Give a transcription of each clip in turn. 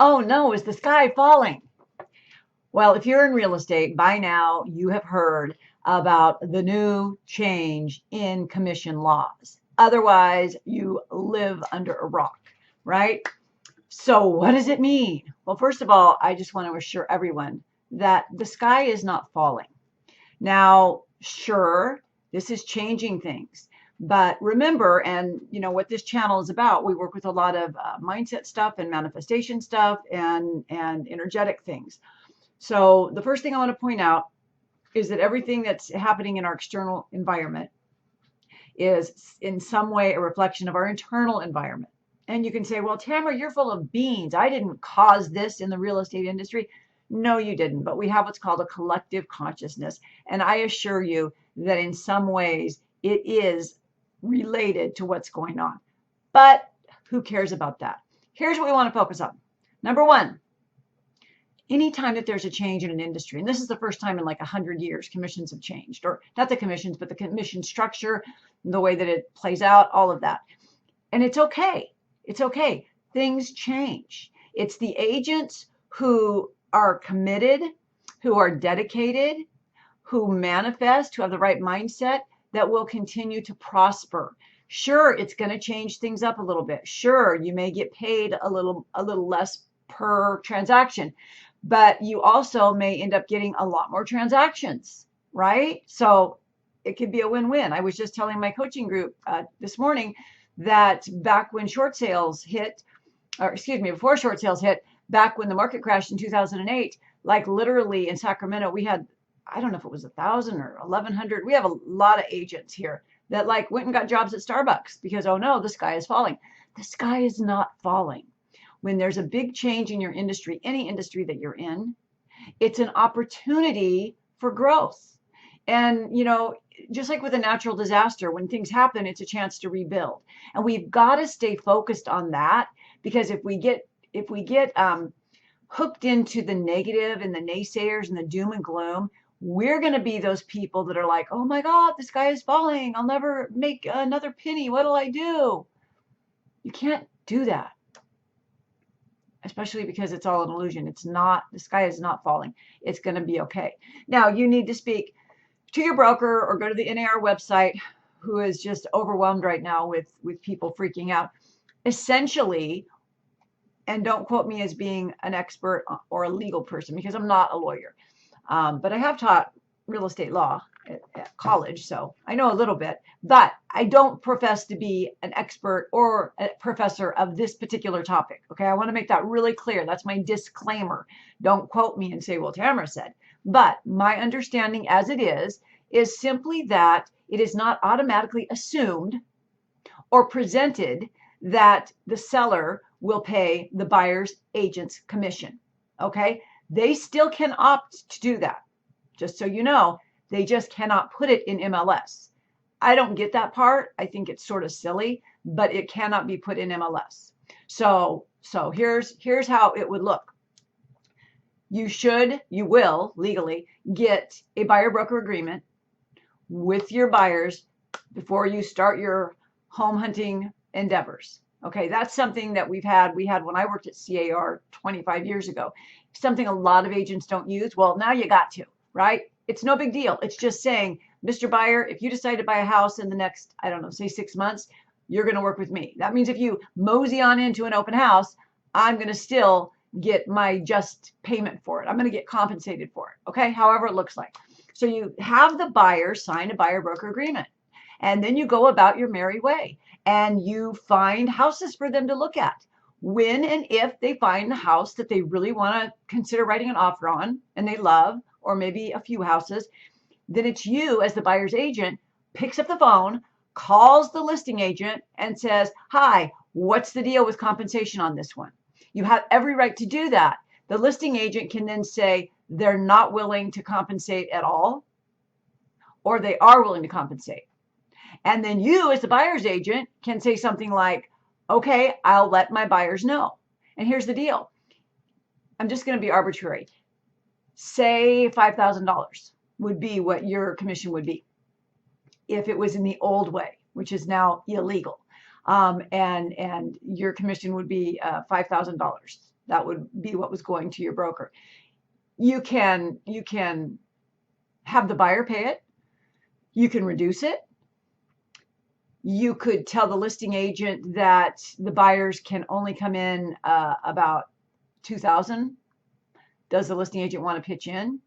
Oh no, is the sky falling? Well, if you're in real estate, by now you have heard about the new change in commission laws. Otherwise, you live under a rock, right? So, what does it mean? Well, first of all, I just want to assure everyone that the sky is not falling. Now, sure, this is changing things. But remember, and you know what this channel is about, we work with a lot of mindset stuff and manifestation stuff and energetic things. So the first thing I want to point out is that everything that's happening in our external environment is in some way a reflection of our internal environment. And you can say, well, Tamara, you're full of beans. I didn't cause this in the real estate industry. No, you didn't. But we have what's called a collective consciousness. And I assure you that in some ways it is related to what's going on. But who cares about that? Here's what we want to focus on. Number one, anytime that there's a change in an industry, and this is the first time in like 100 years commissions have changed, or not the commissions, but the commission structure, the way that it plays out, all of that. And it's okay. It's okay. Things change. It's the agents who are committed, who are dedicated, who manifest, who have the right mindset that will continue to prosper. Sure, it's going to change things up a little bit. Sure, you may get paid a little less per transaction, but you also may end up getting a lot more transactions, right? So it could be a win-win. I was just telling my coaching group this morning that back when short sales hit, or excuse me, before short sales hit, back when the market crashed in 2008, like literally in Sacramento, we had, I don't know if it was 1,000 or 1,100. We have a lot of agents here that like went and got jobs at Starbucks because, oh no, the sky is falling. The sky is not falling. When there's a big change in your industry, any industry that you're in, it's an opportunity for growth. And, you know, just like with a natural disaster, when things happen, it's a chance to rebuild. And we've got to stay focused on that, because if we get hooked into the negative and the naysayers and the doom and gloom, we're going to be those people that are like, oh my God, the sky is falling. I'll never make another penny. What'll I do? You can't do that, especially because it's all an illusion. It's not, the sky is not falling. It's going to be okay. Now, you need to speak to your broker or go to the NAR website, who is just overwhelmed right now with people freaking out. Essentially, and don't quote me as being an expert or a legal person because I'm not a lawyer, but I have taught real estate law at college, so I know a little bit, but I don't profess to be an expert or a professor of this particular topic. Okay, I want to make that really clear. That's my disclaimer. Don't quote me and say, well, Tamara said. But my understanding as it is simply that it is not automatically assumed or presented that the seller will pay the buyer's agent's commission. Okay, they still can opt to do that. Just so you know, they just cannot put it in MLS. I don't get that part. I think it's sort of silly, but it cannot be put in MLS. So here's how it would look. You will legally get a buyer broker agreement with your buyers before you start your home hunting endeavors. Okay, that's something that we had when I worked at CAR 25 years ago. Something a lot of agents don't use. Well, now you got to, right? It's no big deal. It's just saying, Mr. Buyer, if you decide to buy a house in the next, I don't know, say 6 months, you're going to work with me. That means if you mosey on into an open house, I'm going to still get my just payment for it. I'm going to get compensated for it. Okay, however it looks like. So you have the buyer sign a buyer broker agreement, and then you go about your merry way and you find houses for them to look at. When and if they find the house that they really want to consider writing an offer on and they love, or maybe a few houses, then it's you as the buyer's agent picks up the phone, calls the listing agent and says, hi, what's the deal with compensation on this one? You have every right to do that. The listing agent can then say they're not willing to compensate at all, or they are willing to compensate. And then you as the buyer's agent can say something like, okay, I'll let my buyers know. And here's the deal. I'm just going to be arbitrary. Say $5,000 would be what your commission would be if it was in the old way, which is now illegal. And your commission would be $5,000. That would be what was going to your broker. You can have the buyer pay it. You can reduce it. You could tell the listing agent that the buyers can only come in about 2,000. Does the listing agent want to pitch in?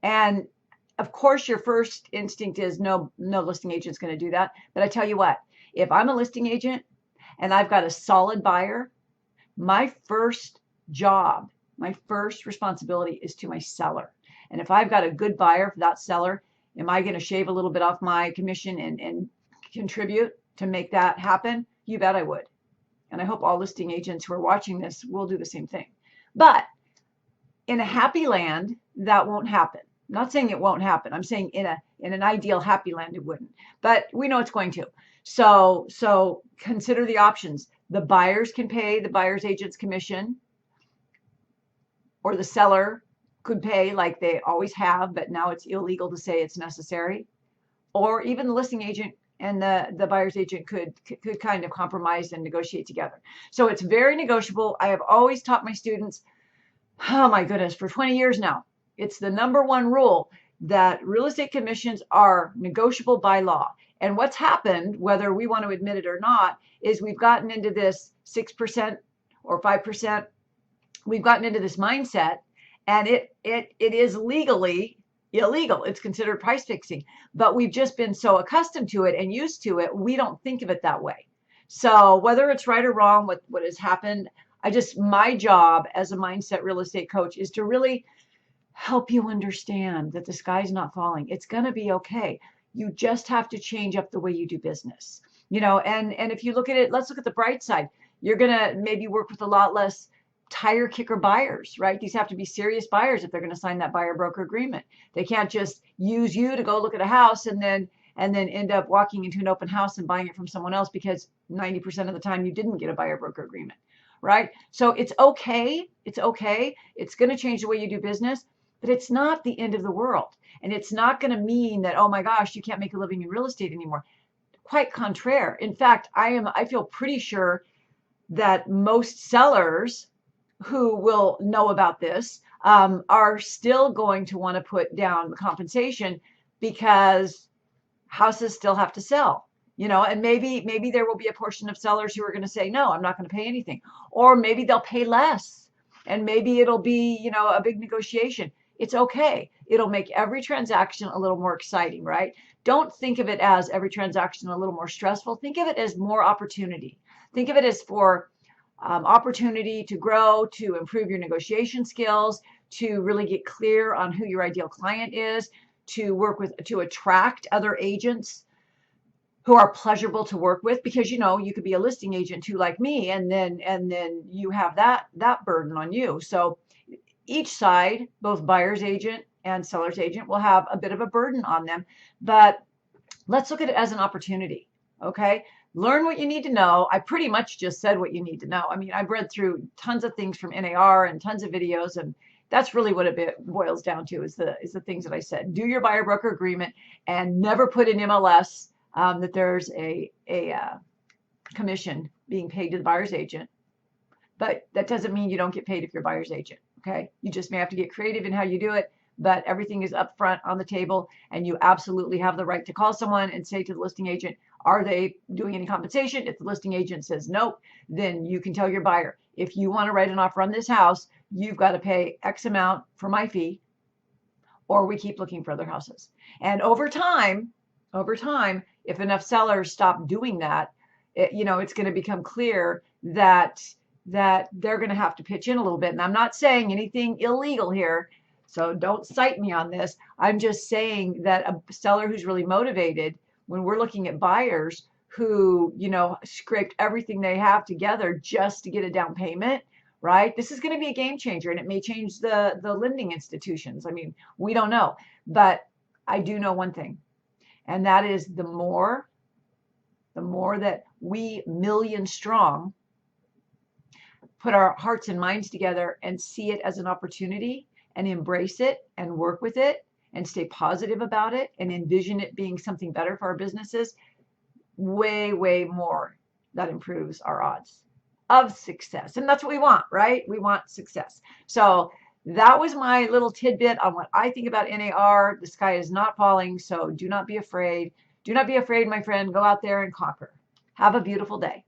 And of course, your first instinct is no listing agent's going to do that. But I tell you what, if I'm a listing agent and I've got a solid buyer, my first job, my first responsibility is to my seller. And if I've got a good buyer for that seller, am I going to shave a little bit off my commission and contribute to make that happen? You bet I would. And I hope all listing agents who are watching this will do the same thing. But in a happy land, that won't happen. I'm not saying it won't happen. I'm saying in an ideal happy land, it wouldn't. But we know it's going to. So consider the options. The buyers can pay the buyer's agent's commission, or the seller could pay like they always have, but now it's illegal to say it's necessary. Or even the listing agent and the buyer's agent could kind of compromise and negotiate together. So it's very negotiable. I have always taught my students, oh my goodness, for 20 years now, it's the number one rule that real estate commissions are negotiable by law. And what's happened, whether we want to admit it or not, is we've gotten into this 6% or 5%. We've gotten into this mindset, and it is legally illegal. It's considered price fixing, but we've just been so accustomed to it and used to it, we don't think of it that way. So whether it's right or wrong, what has happened, my job as a mindset real estate coach is to really help you understand that the sky's not falling. It's going to be okay. You just have to change up the way you do business, and if you look at it, let's look at the bright side. You're going to maybe work with a lot less tire kicker buyers, right? These have to be serious buyers if they're going to sign that buyer broker agreement. They can't just use you to go look at a house and then end up walking into an open house and buying it from someone else because 90% of the time you didn't get a buyer broker agreement, right? So it's okay. It's okay. It's going to change the way you do business, but it's not the end of the world. And it's not going to mean that, oh my gosh, you can't make a living in real estate anymore. Quite contraire. In fact, I feel pretty sure that most sellers who will know about this are still going to want to put down the compensation because houses still have to sell, and maybe there will be a portion of sellers who are going to say, no, I'm not going to pay anything, or maybe they'll pay less, and maybe it'll be, a big negotiation. It's okay. It'll make every transaction a little more exciting, right? Don't think of it as every transaction a little more stressful. Think of it as more opportunity. Think of it as for opportunity to grow, to improve your negotiation skills, to really get clear on who your ideal client is, to attract other agents who are pleasurable to work with, because you could be a listing agent too, like me, and then you have that burden on you. So each side, both buyer's agent and seller's agent, will have a bit of a burden on them, but let's look at it as an opportunity. Okay. Learn what you need to know. I pretty much just said what you need to know. I mean, I've read through tons of things from NAR and tons of videos, and that's really what it boils down to is the things that I said. Do your buyer broker agreement and never put in MLS that there's a commission being paid to the buyer's agent. But that doesn't mean you don't get paid if you're a buyer's agent. Okay. You just may have to get creative in how you do it, but everything is up front on the table, and you absolutely have the right to call someone and say to the listing agent, are they doing any compensation? If the listing agent says nope, then you can tell your buyer, if you want to write an offer on this house, you've got to pay X amount for my fee, or we keep looking for other houses. And over time, if enough sellers stop doing that, it's going to become clear that they're going to have to pitch in a little bit. And I'm not saying anything illegal here, so don't cite me on this. I'm just saying that a seller who's really motivated, when we're looking at buyers who, scraped everything they have together just to get a down payment, right? This is going to be a game changer, and it may change the lending institutions. I mean, we don't know, but I do know one thing, and that is the more that we million strong put our hearts and minds together and see it as an opportunity and embrace it and work with it and stay positive about it and envision it being something better for our businesses, way more that improves our odds. of success. And that's what we want, right? We want success. So that was my little tidbit on what I think about NAR. The sky is not falling, so do not be afraid. Do not be afraid, my friend. Go out there and conquer. Have a beautiful day.